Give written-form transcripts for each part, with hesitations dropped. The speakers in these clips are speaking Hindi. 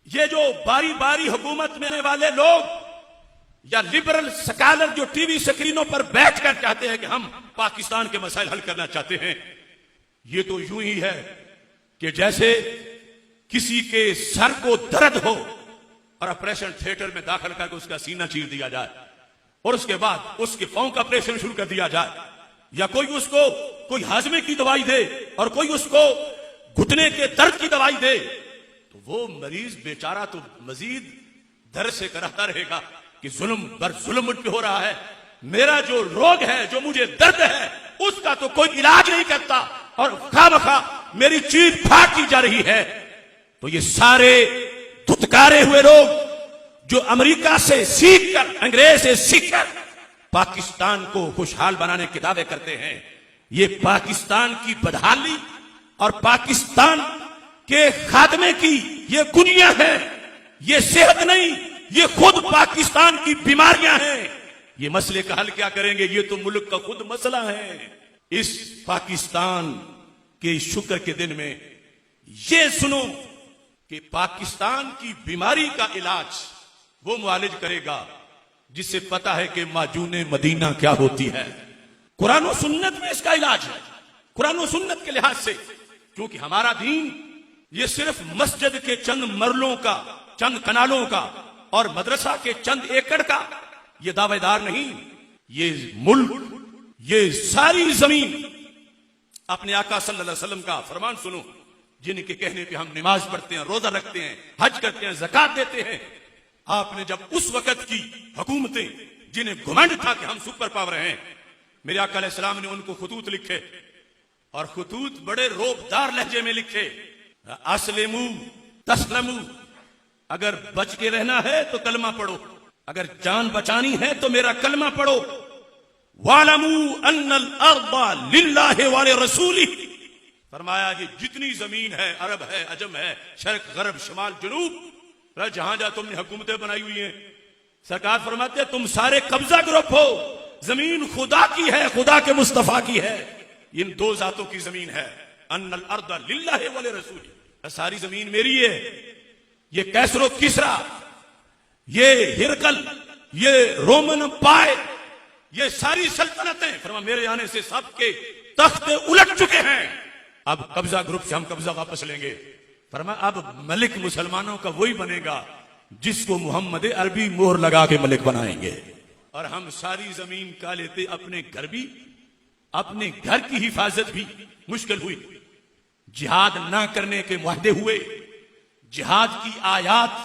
ये जो बारी बारी हुकूमत में आने वाले लोग या लिबरल स्कॉलर जो टीवी स्क्रीनों पर बैठकर चाहते हैं कि हम पाकिस्तान के मसाइल हल करना चाहते हैं, ये तो यूं ही है कि जैसे किसी के सर को दर्द हो और ऑपरेशन थिएटर में दाखिल करके उसका सीना चीर दिया जाए और उसके बाद उसके पांव का ऑपरेशन शुरू कर दिया जाए, या कोई उसको कोई हाजमे की दवाई दे और कोई उसको घुटने के दर्द की दवाई दे, तो वो मरीज बेचारा तो मजीद दर्द से कराता रहेगा कि जुल्म बर जुल्म मुझ पे हो रहा है, मेरा जो रोग है, जो मुझे दर्द है, उसका तो कोई इलाज नहीं करता और खामखा मेरी चीज फाड़ की जा रही है। तो ये सारे धुतकारे हुए लोग जो अमेरिका से सीखकर, अंग्रेज से सीखकर पाकिस्तान को खुशहाल बनाने के दावे करते हैं, ये पाकिस्तान की बदहाली और पाकिस्तान के खात्मे की ये कुनिया है, ये सेहत नहीं, ये खुद पाकिस्तान की बीमारियां हैं। ये मसले का हल क्या करेंगे? ये तो मुल्क का खुद मसला है। इस पाकिस्तान के शुक्र के दिन में ये सुनो कि पाकिस्तान की बीमारी का इलाज वो मुआलिज करेगा जिससे पता है कि माजूने मदीना क्या होती है। कुरान और सुन्नत में इसका इलाज है, कुरान और सुन्नत के लिहाज से, क्योंकि हमारा दीन ये सिर्फ मस्जिद के चंद मरलों का, चंद कनालों का और मदरसा के चंद एकड़ का ये दावेदार नहीं। ये मुल्क, ये सारी जमीन अपने आका सल्लल्लाहु अलैहि वसल्लम का फरमान सुनो, जिनके कहने पे हम नमाज पढ़ते हैं, रोजा रखते हैं, हज करते हैं, ज़कात देते हैं। आपने जब उस वक्त की हुकूमतें जिन्हें घुमंड था कि हम सुपर पावर हैं, मेरे आका अलैहि सलाम ने उनको खुतूत लिखे और खुतूत बड़े रोबदार लहजे में लिखे, अस्लिमू तस्लमू, अगर बच के रहना है तो कलमा पढ़ो, अगर जान बचानी है तो मेरा कलमा पढ़ो। वालमू अन्नल अर्दा लिल्लाहि व लिरसूलिही, फरमाया कि जितनी जमीन है, अरब है, अजम है, शर्क गरब शमाल जनूब, जहां जहां तुमने हुकूमतें बनाई हुई हैं, सरकार फरमाते तुम सारे कब्जा ग्रुप हो, जमीन खुदा की है, खुदा के मुस्तफा की है, इन दो जातों की जमीन है। अन्नल अर्दा लिल्लाहि व लिरसूलिही, सारी जमीन मेरी है। ये कैसरो किसरा, ये हिरकल, ये रोमन पाए, ये सारी सल्तनतें फरमा मेरे आने से सबके तख्ते उलट चुके हैं। अब कब्जा ग्रुप से हम कब्जा वापस लेंगे। फरमा अब मलिक मुसलमानों का वही बनेगा जिसको मोहम्मद अरबी मोहर लगा के मलिक बनाएंगे। और हम सारी जमीन का लेते, अपने घर भी, अपने घर की हिफाजत भी मुश्किल हुई, जिहाद ना करने के वादे हुए, जिहाद की आयात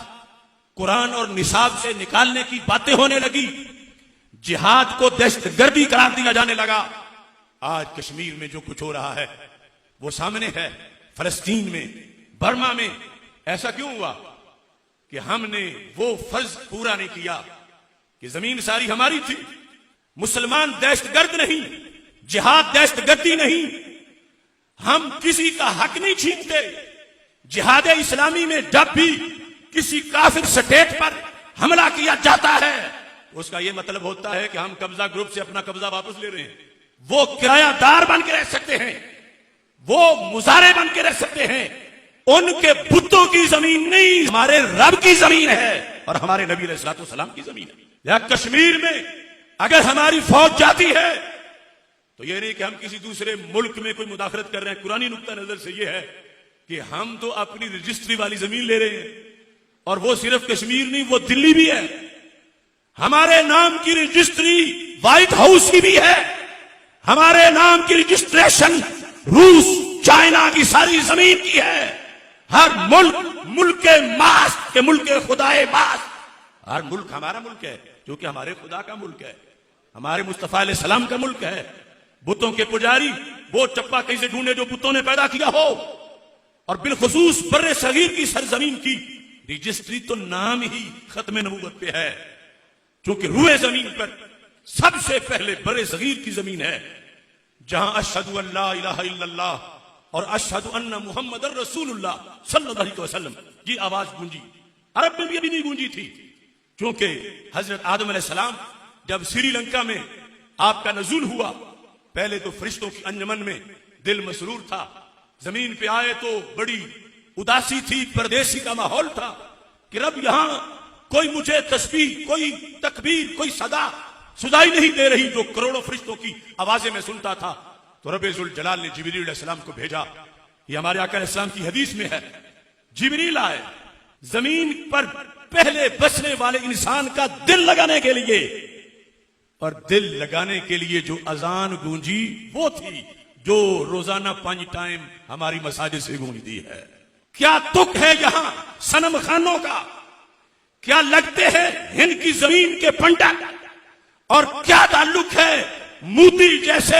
कुरान और निसाब से निकालने की बातें होने लगी, जिहाद को दहशतगर्दी करार दिया जाने लगा। आज कश्मीर में जो कुछ हो रहा है वो सामने है, फलस्तीन में, बर्मा में। ऐसा क्यों हुआ कि हमने वो फर्ज पूरा नहीं किया कि जमीन सारी हमारी थी। मुसलमान दहशतगर्द नहीं, जिहाद दहशतगर्दी नहीं, हम किसी का हक नहीं छीनते। जिहाद इस्लामी में जब भी किसी काफिर स्टेट पर हमला किया जाता है, उसका यह मतलब होता है कि हम कब्जा ग्रुप से अपना कब्जा वापस ले रहे हैं। वो किरायादार बन के रह सकते हैं, वो मुजारे बन के रह सकते हैं, उनके बुतों की जमीन नहीं, हमारे रब की जमीन है और हमारे नबी अलैहिस्सलातु वस्सलाम की जमीन है। या कश्मीर में अगर हमारी फौज जाती है तो यह नहीं कि हम किसी दूसरे मुल्क में कोई मुदाखलत कर रहे हैं। कुरानी नुक्ता नजर से यह है कि हम तो अपनी रजिस्ट्री वाली जमीन ले रहे हैं, और वो सिर्फ कश्मीर नहीं, वो दिल्ली भी है। हमारे नाम की रजिस्ट्री व्हाइट हाउस की भी है, हमारे नाम की रजिस्ट्रेशन रूस, चाइना की सारी जमीन की है। हर मुल्क के मास के मुल्क के खुदाए मास, हर मुल्क हमारा मुल्क है, क्योंकि हमारे खुदा का मुल्क है, हमारे मुस्तफा अलैहि सलाम का मुल्क है। बुतों के पुजारी वो चप्पा कहीं से ढूंढे जो बुतों ने पैदा किया हो। और बिलखुसूस बर्रे सगीर की सरजमीन की रजिस्ट्री तो नाम ही खत्म नबूवत पे है, क्योंकि रूए जमीन पर सबसे पहले बर्रे सगीर की जमीन है, जहां अशहदु अल्ला इलाहा इल्लल्लाह और अशहदु अन्ना मुहम्मदर रसूलुल्लाह सल्लल्लाहु अलैहि वसल्लम की आवाज गूंजी। अरब में भी अभी नहीं गूंजी थी, क्योंकि हजरत आदम अलैहिस्सलाम जब श्रीलंका में आपका नज़ूल हुआ, पहले तो फरिश्तों की अंजमन में दिल मसरूर था, जमीन पे आए तो बड़ी उदासी थी, परदेसी का माहौल था, कि रब यहां कोई मुझे तस्बीह, कोई तकबीर, कोई सदा सुनाई नहीं दे रही जो करोड़ों फरिश्तों की आवाजें मैं सुनता था। तो रब्बुल जलाल ने जिब्रील अलैहिस्सलाम को भेजा। ये हमारे आका अलैहिस्सलाम की हदीस में है, जिब्रील आए जमीन पर पहले बसने वाले इंसान का दिल लगाने के लिए, और दिल लगाने के लिए जो अजान गूंजी वो थी जो रोजाना 5 टाइम हमारी मसाजिद से गूंजती है। क्या तुक है यहां सनम खानों का, क्या लगते हैं हिंद की जमीन के पंडित, और क्या ताल्लुक है मोदी जैसे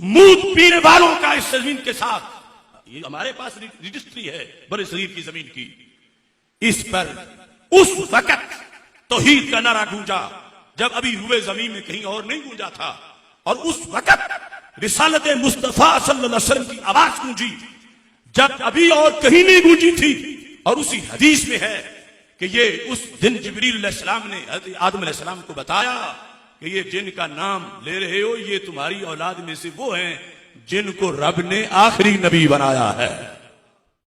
मूद पीने वालों का इस जमीन के साथ। ये हमारे पास रजिस्ट्री है बड़े शरीर की जमीन की। इस पर उस वक्त तौहीद का नारा गूंजा जब अभी रुए जमीन में कहीं और नहीं गूंजा था, और उस वक्त रिसालत मुस्तफा सल्लल्लाहु अलैहि वसल्लम की आवाज गूंजी जब अभी और कहीं नहीं गूंजी थी। और उसी हदीस में है कि ये उस दिन जिब्रील अलैहिस्सलाम ने आदम अलैहिस्सलाम को बताया कि ये जिनका नाम ले रहे हो ये तुम्हारी औलाद में से वो हैं जिनको रब ने आखिरी नबी बनाया है।